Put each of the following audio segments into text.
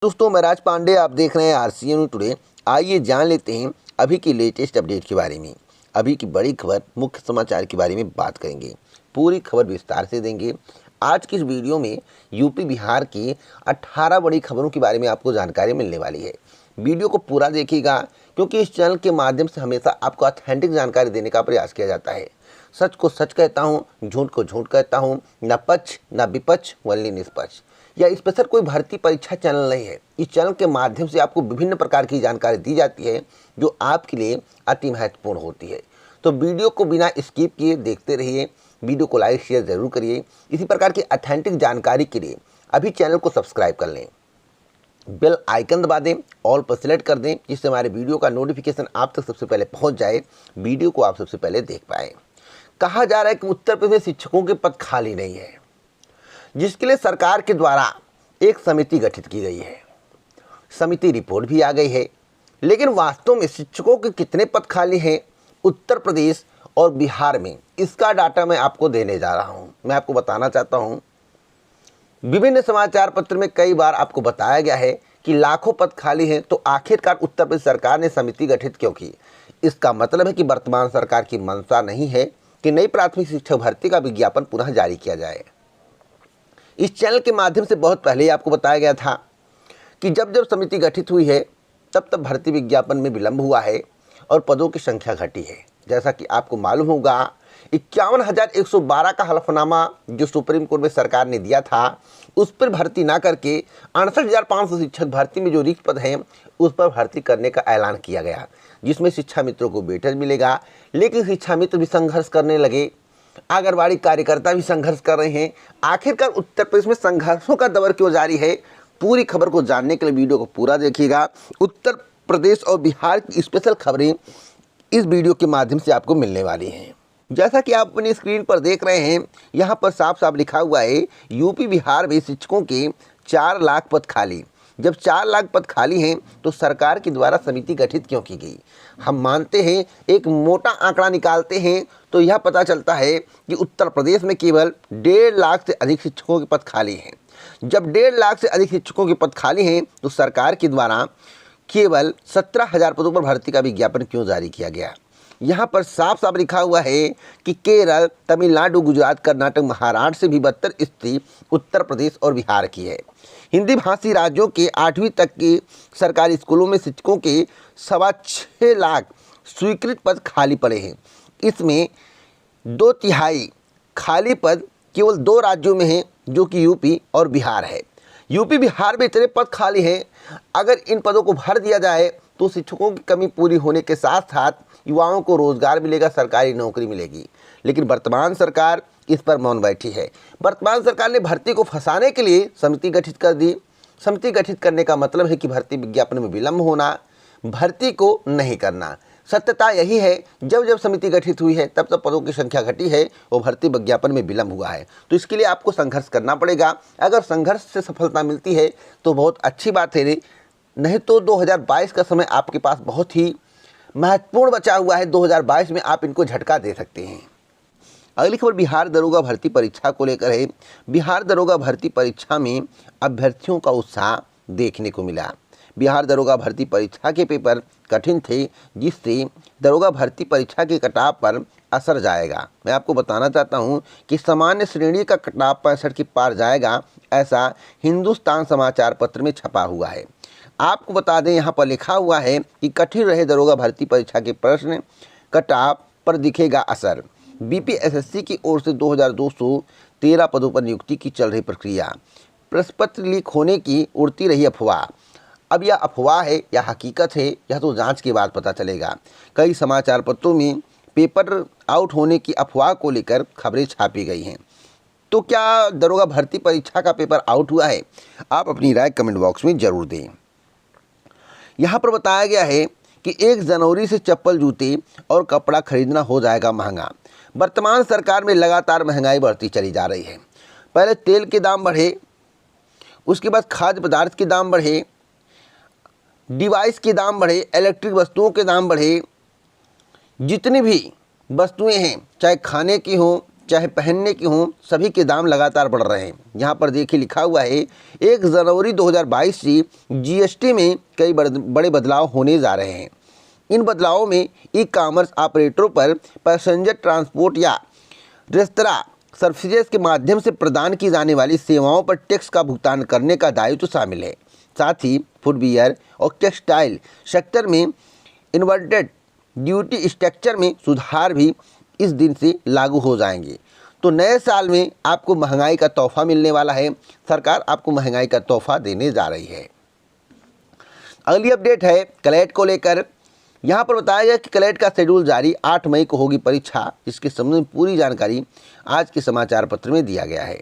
दोस्तों, मैं राज पांडे, आप देख रहे हैं आरसीएन न्यूज़ टुडे। आइए जान लेते हैं अभी की लेटेस्ट अपडेट के बारे में। अभी की बड़ी खबर, मुख्य समाचार के बारे में बात करेंगे। पूरी खबर विस्तार से देंगे। आज की इस वीडियो में यूपी बिहार की 18 बड़ी खबरों के बारे में आपको जानकारी मिलने वाली है। वीडियो को पूरा देखिएगा, क्योंकि इस चैनल के माध्यम से हमेशा आपको ऑथेंटिक जानकारी देने का प्रयास किया जाता है। सच को सच कहता हूँ, झूठ को झूठ कहता हूँ, न पक्ष न विपक्ष, वल्ली निष्पक्ष। यह स्पेशल कोई भर्ती परीक्षा चैनल नहीं है। इस चैनल के माध्यम से आपको विभिन्न प्रकार की जानकारी दी जाती है, जो आपके लिए अति महत्वपूर्ण होती है। तो वीडियो को बिना स्किप किए देखते रहिए। वीडियो को लाइक शेयर जरूर करिए। इसी प्रकार की ऑथेंटिक जानकारी के लिए अभी चैनल को सब्सक्राइब कर लें, बेल आइकन दबा दें, ऑल पर सेलेक्ट कर दें, जिससे हमारे वीडियो का नोटिफिकेशन आप तक सबसे पहले पहुंच जाए, वीडियो को आप सबसे पहले देख पाए। कहा जा रहा है कि उत्तर प्रदेश में शिक्षकों के पद खाली नहीं है, जिसके लिए सरकार के द्वारा एक समिति गठित की गई है। समिति रिपोर्ट भी आ गई है, लेकिन वास्तव में शिक्षकों के कितने पद खाली हैं उत्तर प्रदेश और बिहार में, इसका डाटा मैं आपको देने जा रहा हूं। मैं आपको बताना चाहता हूं, विभिन्न समाचार पत्र में कई बार आपको बताया गया है कि लाखों पद खाली हैं, तो आखिरकार उत्तर प्रदेश सरकार ने समिति गठित क्यों की? इसका मतलब है कि वर्तमान सरकार की मंशा नहीं है कि नई प्राथमिक शिक्षक भर्ती का विज्ञापन पुनः जारी किया जाए। इस चैनल के माध्यम से बहुत पहले ही आपको बताया गया था कि जब जब समिति गठित हुई है, तब तब भर्ती विज्ञापन में विलंब हुआ है और पदों की संख्या घटी है। जैसा कि आपको मालूम होगा, 51,112 का हलफनामा जो सुप्रीम कोर्ट में सरकार ने दिया था, उस पर भर्ती ना करके 68,500 शिक्षक भर्ती में जो रिक्त पद हैं उस पर भर्ती करने का ऐलान किया गया, जिसमें शिक्षा मित्रों को वेटेज मिलेगा। लेकिन शिक्षा मित्र भी संघर्ष करने लगे, आंगनबाड़ी कार्यकर्ता भी संघर्ष कर रहे हैं। आखिरकार उत्तर प्रदेश में संघर्षों का दौर क्यों जारी है? पूरी खबर को जानने के लिए वीडियो को पूरा देखिएगा। उत्तर प्रदेश और बिहार की स्पेशल खबरें इस वीडियो के माध्यम से आपको मिलने वाली हैं। जैसा कि आप अपनी स्क्रीन पर देख रहे हैं, यहाँ पर साफ साफ लिखा हुआ है, यूपी बिहार में शिक्षकों के 4 लाख पद खाली। जब 4 लाख पद खाली हैं, तो सरकार के द्वारा समिति गठित क्यों की गई? हम मानते हैं, एक मोटा आंकड़ा निकालते हैं तो यह पता चलता है कि उत्तर प्रदेश में केवल 1.5 लाख से अधिक शिक्षकों के पद खाली हैं। जब 1.5 लाख से अधिक शिक्षकों के पद खाली हैं, तो सरकार के द्वारा केवल 17,000 पदों पर भर्ती का विज्ञापन क्यों जारी किया गया? यहाँ पर साफ साफ लिखा हुआ है कि केरल, तमिलनाडु, गुजरात, कर्नाटक, महाराष्ट्र से भी बदतर स्थिति उत्तर प्रदेश और बिहार की है। हिंदी भाषी राज्यों के 8वीं तक के सरकारी स्कूलों में शिक्षकों के 6.25 लाख स्वीकृत पद खाली पड़े हैं। इसमें 2/3 खाली पद केवल 2 राज्यों में हैं, जो कि यूपी और बिहार है। यूपी बिहार में इतने पद खाली हैं, अगर इन पदों को भर दिया जाए तो शिक्षकों की कमी पूरी होने के साथ साथ युवाओं को रोजगार मिलेगा, सरकारी नौकरी मिलेगी। लेकिन वर्तमान सरकार इस पर मौन बैठी है। वर्तमान सरकार ने भर्ती को फंसाने के लिए समिति गठित कर दी। समिति गठित करने का मतलब है कि भर्ती विज्ञापन में विलंब होना, भर्ती को नहीं करना। सत्यता यही है, जब जब समिति गठित हुई है, तब तब पदों की संख्या घटी है और भर्ती विज्ञापन में विलंब हुआ है। तो इसके लिए आपको संघर्ष करना पड़ेगा। अगर संघर्ष से सफलता मिलती है तो बहुत अच्छी बात है, नहीं तो 2022 का समय आपके पास बहुत ही महत्वपूर्ण बचा हुआ है। 2022 में आप इनको झटका दे सकते हैं। अगली खबर बिहार दरोगा भर्ती परीक्षा को लेकर है। बिहार दरोगा भर्ती परीक्षा में अभ्यर्थियों का उत्साह देखने को मिला। बिहार दरोगा भर्ती परीक्षा के पेपर कठिन थे, जिससे दरोगा भर्ती परीक्षा के कटाव पर असर जाएगा। मैं आपको बताना चाहता हूं कि सामान्य श्रेणी का कटाव 65 के पार जाएगा, ऐसा हिंदुस्तान समाचार पत्र में छपा हुआ है। आपको बता दें, यहाँ पर लिखा हुआ है कि कठिन रहे दरोगा भर्ती परीक्षा के प्रश्न, कटाव पर दिखेगा असर। बीपीएसएससी की ओर से 2213 पदों पर नियुक्ति की चल रही प्रक्रिया। प्रश्न पत्र लीक होने की उड़ती रही अफवाह। अब यह अफवाह है या हकीकत है, यह तो जांच के बाद पता चलेगा। कई समाचार पत्रों में पेपर आउट होने की अफवाह को लेकर खबरें छापी गई हैं। तो क्या दरोगा भर्ती परीक्षा का पेपर आउट हुआ है? आप अपनी राय कमेंट बॉक्स में जरूर दें। यहाँ पर बताया गया है कि 1 जनवरी से चप्पल, जूते और कपड़ा खरीदना हो जाएगा महंगा। वर्तमान सरकार में लगातार महंगाई बढ़ती चली जा रही है। पहले तेल के दाम बढ़े, उसके बाद खाद्य पदार्थ के दाम बढ़े, डिवाइस के दाम बढ़े, इलेक्ट्रिक वस्तुओं के दाम बढ़े। जितनी भी वस्तुएं हैं, चाहे खाने की हो चाहे पहनने की हों, सभी के दाम लगातार बढ़ रहे हैं। यहाँ पर देखिए लिखा हुआ है 1 जनवरी 2022 से जीएसटी में कई बड़े बदलाव होने जा रहे हैं। इन बदलावों में ई कॉमर्स ऑपरेटरों पर पैसेंजर ट्रांसपोर्ट या रेस्तरां सर्विसेज के माध्यम से प्रदान की जाने वाली सेवाओं पर टैक्स का भुगतान करने का दायित्व शामिल है। साथ ही फुटवियर और टेक्सटाइल सेक्टर में इन्वर्टेड ड्यूटी स्ट्रक्चर में सुधार भी इस दिन से लागू हो जाएंगे। तो नए साल में आपको महंगाई का तोहफा मिलने वाला है। सरकार आपको महंगाई का तोहफा देने जा रही है। अगली अपडेट है क्लैट को लेकर। यहाँ पर बताया गया कि क्लैट का शेड्यूल जारी, 8 मई को होगी परीक्षा। इसके संबंध में पूरी जानकारी आज के समाचार पत्र में दिया गया है।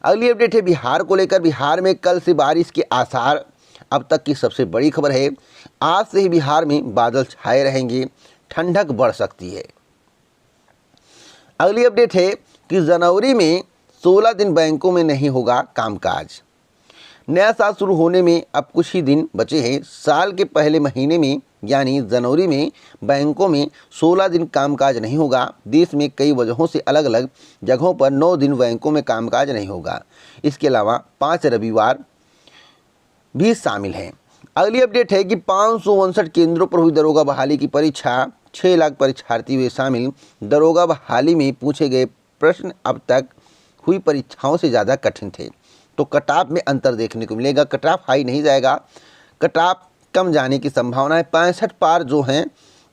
अगली अपडेट है बिहार को लेकर। बिहार में कल से बारिश के आसार, अब तक की सबसे बड़ी खबर है। आज से ही बिहार में बादल छाए रहेंगे, ठंडक बढ़ सकती है। अगली अपडेट है कि जनवरी में 16 दिन बैंकों में नहीं होगा कामकाज। नया साल शुरू होने में अब कुछ ही दिन बचे हैं। साल के पहले महीने में यानी जनवरी में बैंकों में 16 दिन कामकाज नहीं होगा। देश में कई वजहों से अलग अलग जगहों पर 9 दिन बैंकों में कामकाज नहीं होगा। इसके अलावा 5 रविवार भी शामिल हैं। अगली अपडेट है कि 559 केंद्रों पर हुई दरोगा बहाली की परीक्षा, 6 लाख परीक्षार्थी हुए शामिल। दरोगा बहाली में पूछे गए प्रश्न अब तक हुई परीक्षाओं से ज़्यादा कठिन थे। तो कट-ऑफ में अंतर देखने को मिलेगा। कट-ऑफ हाई नहीं जाएगा, कट-ऑफ कम जाने की संभावना है। 65 पार जो हैं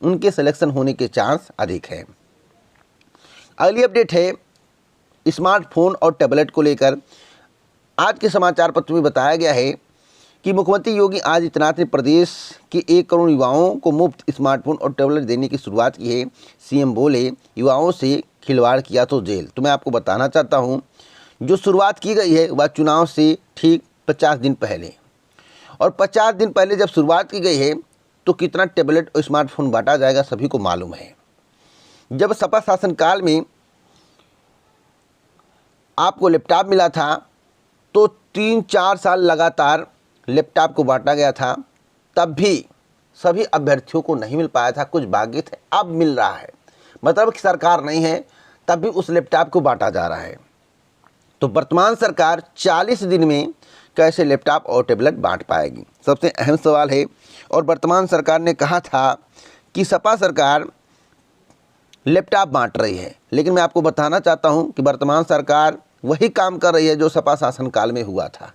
उनके सिलेक्शन होने के चांस अधिक हैं। अगली अपडेट है स्मार्टफोन और टैबलेट को लेकर। आज के समाचार पत्र में बताया गया है कि मुख्यमंत्री योगी आदित्यनाथ ने प्रदेश के 1 करोड़ युवाओं को मुफ्त स्मार्टफोन और टैबलेट देने की शुरुआत की है। सीएम बोले युवाओं से खिलवाड़ किया तो जेल। तो मैं आपको बताना चाहता हूं, जो शुरुआत की गई है वह चुनाव से ठीक 50 दिन पहले, और 50 दिन पहले जब शुरुआत की गई है तो कितना टैबलेट और स्मार्टफोन बांटा जाएगा सभी को मालूम है। जब सपा शासनकाल में आपको लैपटॉप मिला था तो 3-4 साल लगातार लैपटॉप को बांटा गया था, तब भी सभी अभ्यर्थियों को नहीं मिल पाया था, कुछ भाग्य थे। अब मिल रहा है, मतलब कि सरकार नहीं है तब भी उस लैपटॉप को बांटा जा रहा है। तो वर्तमान सरकार 40 दिन में कैसे लैपटॉप और टैबलेट बांट पाएगी, सबसे अहम सवाल है। और वर्तमान सरकार ने कहा था कि सपा सरकार लैपटॉप बांट रही है, लेकिन मैं आपको बताना चाहता हूं कि वर्तमान सरकार वही काम कर रही है जो सपा शासनकाल में हुआ था।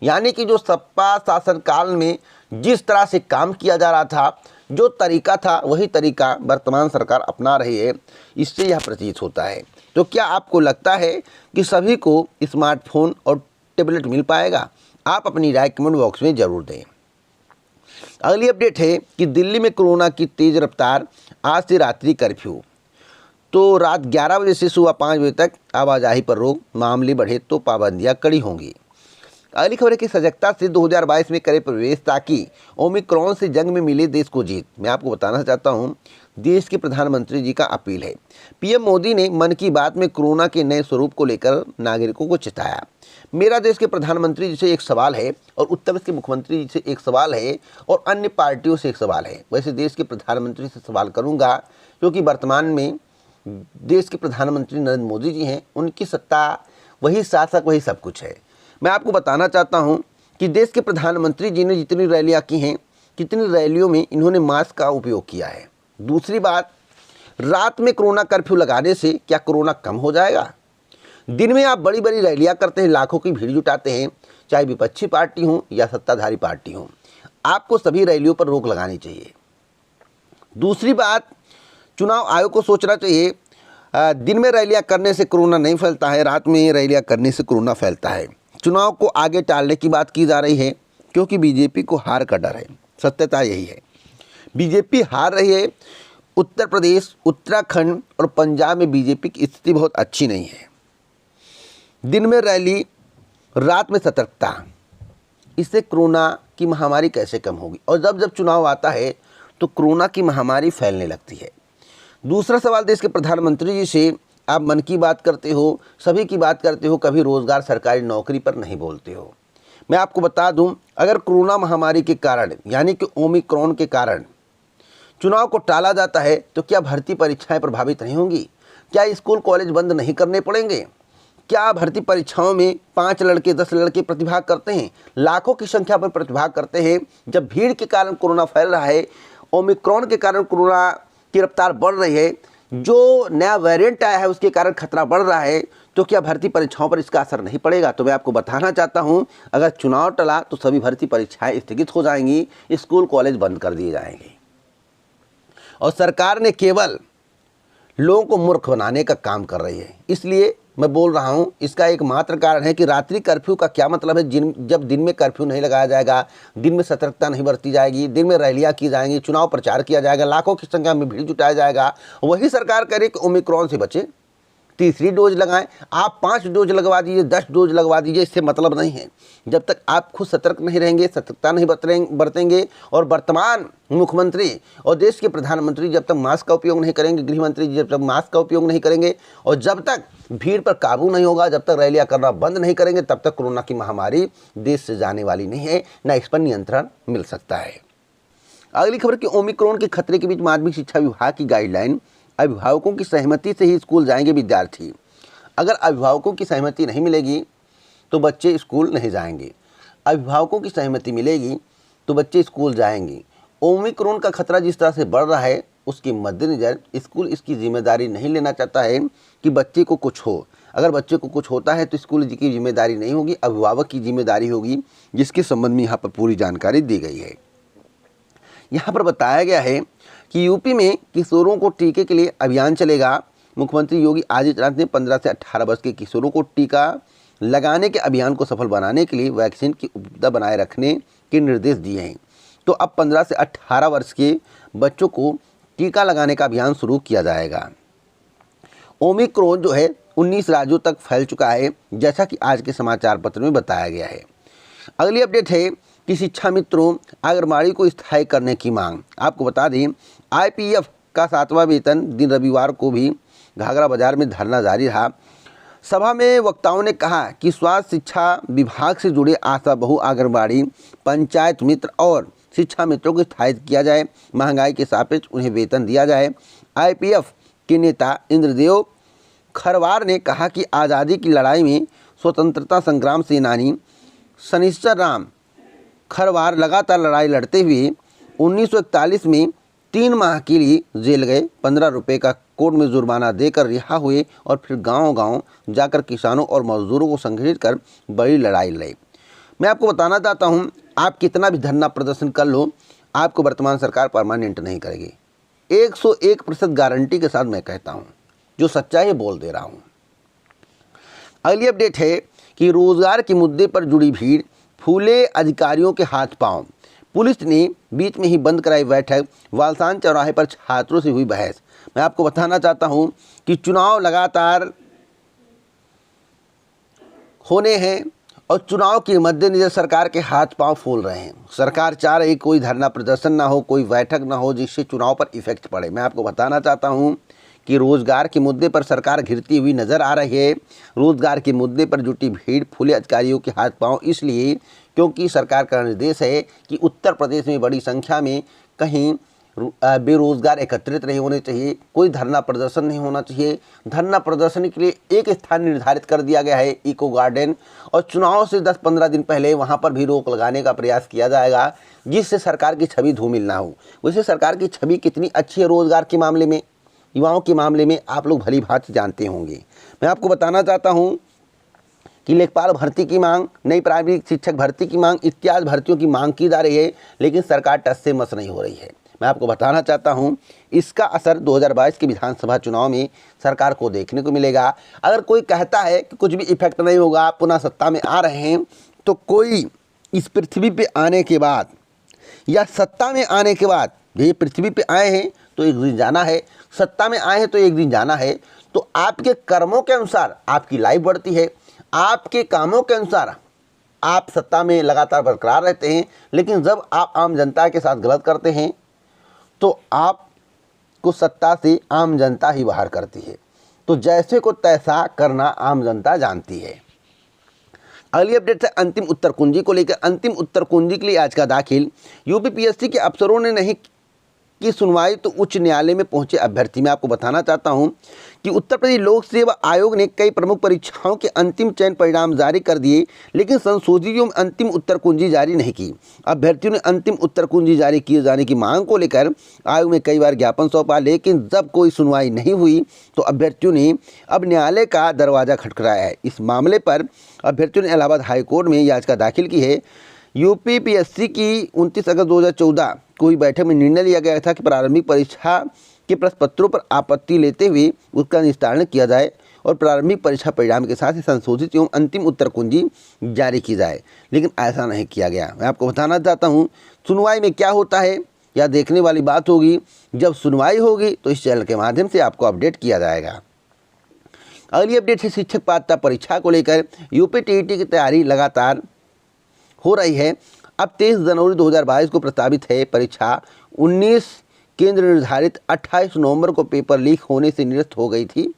यानी कि जो सपा शासनकाल में जिस तरह से काम किया जा रहा था, जो तरीका था, वही तरीका वर्तमान सरकार अपना रही है। इससे यह प्रतीत होता है। तो क्या आपको लगता है कि सभी को स्मार्टफोन और टैबलेट मिल पाएगा? आप अपनी राय कमेंट बॉक्स में ज़रूर दें। अगली अपडेट है कि दिल्ली में कोरोना की तेज़ रफ्तार, आज से रात्रि कर्फ्यू। तो रात 11 बजे से सुबह 5 बजे तक आवाजाही पर रोक, मामले बढ़े तो पाबंदियां कड़ी होंगी। अगली खबर है कि सजगता से 2022 में करे प्रवेश ताकि ओमिक्रॉन से जंग में मिले देश को जीत। मैं आपको बताना चाहता हूं, देश के प्रधानमंत्री जी का अपील है। पीएम मोदी ने मन की बात में कोरोना के नए स्वरूप को लेकर नागरिकों को चेताया। मेरा देश के प्रधानमंत्री जी से एक सवाल है और उत्तर प्रदेश के मुख्यमंत्री जी से एक सवाल है और अन्य पार्टियों से एक सवाल है। वैसे देश के प्रधानमंत्री से सवाल करूँगा क्योंकि वर्तमान में देश के प्रधानमंत्री नरेंद्र मोदी जी हैं, उनकी सत्ता, वही शासक, वही सब कुछ है। मैं आपको बताना चाहता हूं कि देश के प्रधानमंत्री जी ने जितनी रैलियां की हैं, कितनी रैलियों में इन्होंने मास्क का उपयोग किया है। दूसरी बात, रात में कोरोना कर्फ्यू लगाने से क्या कोरोना कम हो जाएगा? दिन में आप बड़ी बड़ी रैलियां करते हैं, लाखों की भीड़ जुटाते हैं, चाहे विपक्षी पार्टी हो या सत्ताधारी पार्टी हो, आपको सभी रैलियों पर रोक लगानी चाहिए। दूसरी बात, चुनाव आयोग को सोचना चाहिए, दिन में रैलियां करने से कोरोना नहीं फैलता है, रात में रैलियां करने से कोरोना फैलता है। चुनाव को आगे टालने की बात की जा रही है क्योंकि बीजेपी को हार का डर है। सत्यता यही है, बीजेपी हार रही है। उत्तर प्रदेश, उत्तराखंड और पंजाब में बीजेपी की स्थिति बहुत अच्छी नहीं है। दिन में रैली, रात में सतर्कता, इससे कोरोना की महामारी कैसे कम होगी? और जब जब चुनाव आता है तो कोरोना की महामारी फैलने लगती है। दूसरा सवाल देश के प्रधानमंत्री जी से, आप मन की बात करते हो, सभी की बात करते हो, कभी रोजगार, सरकारी नौकरी पर नहीं बोलते हो। मैं आपको बता दूं, अगर कोरोना महामारी के कारण यानी कि ओमिक्रॉन के कारण चुनाव को टाला जाता है तो क्या भर्ती परीक्षाएं प्रभावित नहीं होंगी? क्या स्कूल कॉलेज बंद नहीं करने पड़ेंगे? क्या भर्ती परीक्षाओं में 5 लड़के 10 लड़के प्रतिभाग करते हैं, लाखों की संख्या पर प्रतिभाग करते हैं? जब भीड़ के कारण कोरोना फैल रहा है, ओमिक्रॉन के कारण कोरोना की रफ्तार बढ़ रही है, जो नया वेरिएंट आया है उसके कारण खतरा बढ़ रहा है, तो क्या भर्ती परीक्षाओं पर इसका असर नहीं पड़ेगा? तो मैं आपको बताना चाहता हूं, अगर चुनाव टला तो सभी भर्ती परीक्षाएं स्थगित हो जाएंगी, स्कूल कॉलेज बंद कर दिए जाएंगे और सरकार ने केवल लोगों को मूर्ख बनाने का काम कर रही है। इसलिए मैं बोल रहा हूं, इसका एकमात्र कारण है कि रात्रि कर्फ्यू का क्या मतलब है? जब दिन में कर्फ्यू नहीं लगाया जाएगा, दिन में सतर्कता नहीं बरती जाएगी, दिन में रैलियां की जाएंगी, चुनाव प्रचार किया जाएगा, लाखों की संख्या में भीड़ जुटाया जाएगा, वही सरकार करे कि ओमिक्रॉन से बचे, तीसरी डोज लगाएं। आप 5 डोज लगवा दीजिए, 10 डोज लगवा दीजिए, इससे मतलब नहीं है। जब तक आप खुद सतर्क नहीं रहेंगे, सतर्कता नहीं बरतेंगे और वर्तमान मुख्यमंत्री और देश के प्रधानमंत्री जब तक मास्क का उपयोग नहीं करेंगे, गृह मंत्री जब तक मास्क का उपयोग नहीं करेंगे और जब तक भीड़ पर काबू नहीं होगा, जब तक रैलियां करना बंद नहीं करेंगे, तब तक कोरोना की महामारी देश से जाने वाली नहीं है, न इस पर नियंत्रण मिल सकता है। अगली खबर कि ओमिक्रॉन के खतरे के बीच माध्यमिक शिक्षा विभाग की गाइडलाइन, अभिभावकों की सहमति से ही स्कूल जाएंगे विद्यार्थी। अगर अभिभावकों की सहमति नहीं मिलेगी तो बच्चे स्कूल नहीं जाएंगे, अभिभावकों की सहमति मिलेगी तो बच्चे स्कूल जाएंगे। ओमिक्रॉन का खतरा जिस तरह से बढ़ रहा है उसके मद्देनज़र स्कूल इसकी जिम्मेदारी नहीं लेना चाहता है कि बच्चे को कुछ हो। अगर बच्चे को कुछ होता है तो स्कूल की जिम्मेदारी नहीं होगी, अभिभावक की जिम्मेदारी होगी, जिसके संबंध में यहाँ पर पूरी जानकारी दी गई है। यहाँ पर बताया गया है कि यूपी में किशोरों को टीके के लिए अभियान चलेगा। मुख्यमंत्री योगी आदित्यनाथ ने 15 से 18 वर्ष के किशोरों को टीका लगाने के अभियान को सफल बनाने के लिए वैक्सीन की उपलब्धता बनाए रखने के निर्देश दिए हैं। तो अब 15 से 18 वर्ष के बच्चों को टीका लगाने का अभियान शुरू किया जाएगा। ओमिक्रॉन जो है 19 राज्यों तक फैल चुका है, जैसा कि आज के समाचार पत्र में बताया गया है। अगली अपडेट है कि शिक्षा मित्रों आंगनबाड़ी को स्थायी करने की मांग। आपको बता दें, आईपीएफ का 7वां वेतन दिन रविवार को भी घाघरा बाजार में धरना जारी रहा। सभा में वक्ताओं ने कहा कि स्वास्थ्य शिक्षा विभाग से जुड़े आशा बहु आंगनबाड़ी, पंचायत मित्र और शिक्षा मित्रों को स्थायित किया जाए, महंगाई के सापेक्ष उन्हें वेतन दिया जाए। आईपीएफ के नेता इंद्रदेव खरवार ने कहा कि आज़ादी की लड़ाई में स्वतंत्रता संग्राम सेनानी शनिश्चर राम खरवार लगातार लड़ाई लड़ते हुए 1941 में 3 माह के लिए जेल गए, 15 रुपये का कोर्ट में जुर्माना देकर रिहा हुए और फिर गांव-गांव जाकर किसानों और मजदूरों को संगठित कर बड़ी लड़ाई लड़ी। मैं आपको बताना चाहता हूं, आप कितना भी धरना प्रदर्शन कर लो, आपको वर्तमान सरकार परमानेंट नहीं करेगी। 101% गारंटी के साथ मैं कहता हूं, जो सच्चाई है बोल दे रहा हूं। अगली अपडेट है कि रोजगार के मुद्दे पर जुड़ी भीड़, फूले अधिकारियों के हाथ पांव। पुलिस ने बीच में ही बंद कराई बैठक, वालसान चौराहे पर छात्रों से हुई बहस। मैं आपको बताना चाहता हूं कि चुनाव लगातार होने हैं और चुनाव के मद्देनजर सरकार के हाथ पांव फूल रहे हैं। सरकार चाह रही कोई धरना प्रदर्शन ना हो, कोई बैठक ना हो, जिससे चुनाव पर इफेक्ट पड़े। मैं आपको बताना चाहता हूं कि रोजगार के मुद्दे पर सरकार घिरती हुई नजर आ रही है। रोजगार के मुद्दे पर जुटी भीड़, फूले अधिकारियों के हाथ पांव, इसलिए क्योंकि सरकार का निर्देश है कि उत्तर प्रदेश में बड़ी संख्या में कहीं बेरोजगार एकत्रित नहीं होने चाहिए, कोई धरना प्रदर्शन नहीं होना चाहिए। धरना प्रदर्शन के लिए एक स्थान निर्धारित कर दिया गया है, इको गार्डन, और चुनाव से 10-15 दिन पहले वहां पर भी रोक लगाने का प्रयास किया जाएगा, जिससे सरकार की छवि धूमिल ना हो। वैसे सरकार की छवि कितनी अच्छी है रोजगार के मामले में, युवाओं के मामले में, आप लोग भली भांति जानते होंगे। मैं आपको बताना चाहता हूं कि लेखपाल भर्ती की मांग, नई प्राइमरी शिक्षक भर्ती की मांग, इत्यादि भर्तियों की मांग की जा रही है, लेकिन सरकार टस से मस नहीं हो रही है। मैं आपको बताना चाहता हूं, इसका असर 2022 के विधानसभा चुनाव में सरकार को देखने को मिलेगा। अगर कोई कहता है कि कुछ भी इफेक्ट नहीं होगा, आप पुनः सत्ता में आ रहे हैं, तो कोई इस पृथ्वी पे आने के बाद या सत्ता में आने के बाद, ये पृथ्वी पे आए हैं तो एक दिन जाना है, सत्ता में आए हैं तो एक दिन जाना है, तो आपके कर्मों के अनुसार आपकी लाइफ बढ़ती है, आपके कामों के अनुसार आप सत्ता में लगातार बरकरार रहते हैं। लेकिन जब आप आम जनता के साथ गलत करते हैं तो आपको सत्ता से आम जनता ही बाहर करती है। तो जैसे को तैसा करना आम जनता जानती है। अगली अपडेट है अंतिम उत्तर कुंजी को लेकर। अंतिम उत्तर कुंजी के लिए आज का दाखिल यूपीपीएससी के अफसरों ने नहीं की सुनवाई तो उच्च न्यायालय में पहुंचे अभ्यर्थी। मैं आपको बताना चाहता हूं कि उत्तर प्रदेश लोक सेवा आयोग ने कई प्रमुख परीक्षाओं के अंतिम चयन परिणाम जारी कर दिए, लेकिन संशोधित एवं अंतिम उत्तर कुंजी जारी नहीं की। अभ्यर्थियों ने अंतिम उत्तर कुंजी जारी किए जाने की मांग को लेकर आयोग में कई बार ज्ञापन सौंपा, लेकिन जब कोई सुनवाई नहीं हुई तो अभ्यर्थियों ने अब न्यायालय का दरवाजा खटखटाया है। इस मामले पर अभ्यर्थियों ने इलाहाबाद हाईकोर्ट में याचिका दाखिल की है। यूपीपीएससी की 29 अगस्त 2014 को हुई बैठक में निर्णय लिया गया था कि प्रारंभिक परीक्षा के प्रश्न पत्रों पर आपत्ति लेते हुए उसका निस्तारण किया जाए और प्रारंभिक परीक्षा परिणाम के साथ ही संशोधित एवं अंतिम उत्तर कुंजी जारी की जाए, लेकिन ऐसा नहीं किया गया। मैं आपको बताना चाहता हूं सुनवाई में क्या होता है यह देखने वाली बात होगी। जब सुनवाई होगी तो इस चैनल के माध्यम से आपको अपडेट किया जाएगा। अगली अपडेट है शिक्षक पात्रता परीक्षा को लेकर। यूपी टीईटी की तैयारी लगातार हो रही है। अब 23 जनवरी 2022 को प्रस्तावित है परीक्षा। 19 केंद्र निर्धारित 28 नवंबर को पेपर लीक होने से निरस्त हो गई थी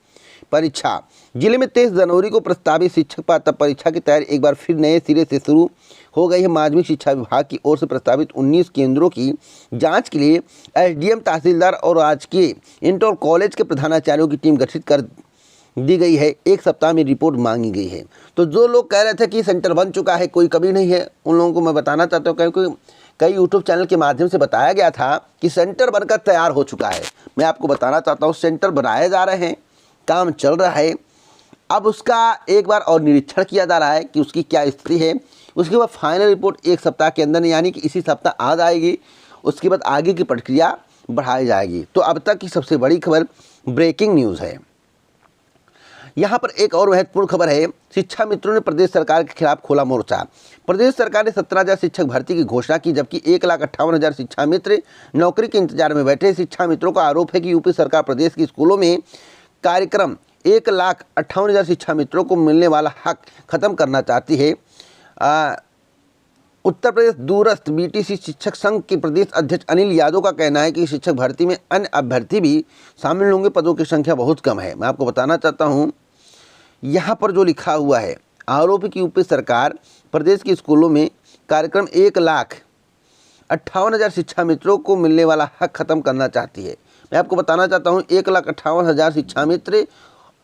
परीक्षा। जिले में 23 जनवरी को प्रस्तावित शिक्षक पात्रता परीक्षा की तैयारी एक बार फिर नए सिरे से शुरू हो गई है। माध्यमिक शिक्षा विभाग की ओर से प्रस्तावित 19 केंद्रों की जांच के लिए एसडीएम, तहसीलदार और राजकीय इंटर कॉलेज के प्रधानाचार्यों की टीम गठित कर दी गई है। एक सप्ताह में रिपोर्ट मांगी गई है। तो जो लोग कह रहे थे कि सेंटर बन चुका है, कोई कमी नहीं है, उन लोगों को मैं बताना चाहता हूँ, क्योंकि कई यूट्यूब चैनल के माध्यम से बताया गया था कि सेंटर बनकर तैयार हो चुका है। मैं आपको बताना चाहता हूँ सेंटर बनाए जा रहे हैं, काम चल रहा है। अब उसका एक बार और निरीक्षण किया जा रहा है कि उसकी क्या स्थिति है। उसके बाद फाइनल रिपोर्ट एक सप्ताह के अंदर यानी कि इसी सप्ताह आ जाएगी। उसके बाद आगे की प्रक्रिया बढ़ाई जाएगी। तो अब तक की सबसे बड़ी खबर ब्रेकिंग न्यूज़ है। यहाँ पर एक और महत्वपूर्ण खबर है। शिक्षा मित्रों ने प्रदेश सरकार के खिलाफ खोला मोर्चा। प्रदेश सरकार ने 17,000 शिक्षक भर्ती की घोषणा की, जबकि 1,58,000 शिक्षा मित्र नौकरी के इंतजार में बैठे। शिक्षा मित्रों का आरोप है कि यूपी सरकार प्रदेश के स्कूलों में कार्यक्रम 1,58,000 शिक्षा मित्रों को मिलने वाला हक खत्म करना चाहती है। उत्तर प्रदेश दूरस्थ बीटीसी शिक्षक संघ के प्रदेश अध्यक्ष अनिल यादव का कहना है कि शिक्षक भर्ती में अन्य अभ्यर्थी भी शामिल होंगे, पदों की संख्या बहुत कम है। मैं आपको बताना चाहता हूं यहाँ पर जो लिखा हुआ है, आरोप की यूपी सरकार प्रदेश के स्कूलों में कार्यक्रम 1,58,000 शिक्षा मित्रों को मिलने वाला हक खत्म करना चाहती है। मैं आपको बताना चाहता हूँ 1,58,000 शिक्षा मित्र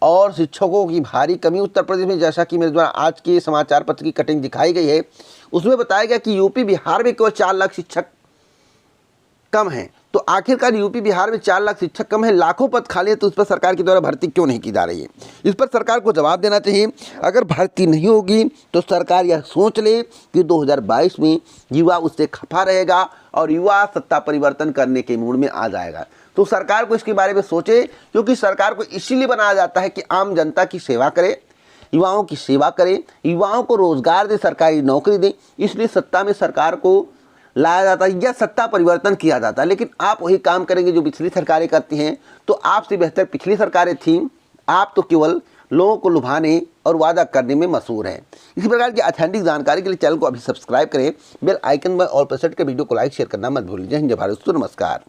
और शिक्षकों की भारी कमी उत्तर प्रदेश में। जैसा कि मेरे द्वारा आज के समाचार पत्र की कटिंग दिखाई गई है, उसमें बताया गया कि यूपी बिहार में केवल 4 लाख शिक्षक कम हैं। तो आखिरकार यूपी बिहार में 4 लाख शिक्षक कम है, लाखों पद खाली है, तो उस पर सरकार के द्वारा भर्ती क्यों नहीं की जा रही है? इस पर सरकार को जवाब देना चाहिए। अगर भर्ती नहीं होगी तो सरकार यह सोच ले कि 2022 में युवा उससे खफा रहेगा और युवा सत्ता परिवर्तन करने के मूड में आ जाएगा। तो सरकार को इसके बारे में सोचे, क्योंकि सरकार को इसीलिए बनाया जाता है कि आम जनता की सेवा करे, युवाओं की सेवा करे, युवाओं को रोजगार दे, सरकारी नौकरी दे। इसलिए सत्ता में सरकार को लाया जाता है या सत्ता परिवर्तन किया जाता है। लेकिन आप वही काम करेंगे जो पिछली सरकारें करती हैं, तो आपसे बेहतर पिछली सरकारें थीं। आप तो केवल लोगों को लुभाने और वादा करने में मशहूर हैं। इसी प्रकार की ऑथेंटिक जानकारी के लिए चैनल को अभी सब्सक्राइब करें, बेल आइकन में ऑल पर सेट कर वीडियो को लाइक शेयर करना मत भूलिए। जय हिंद, जय भारत, नमस्कार।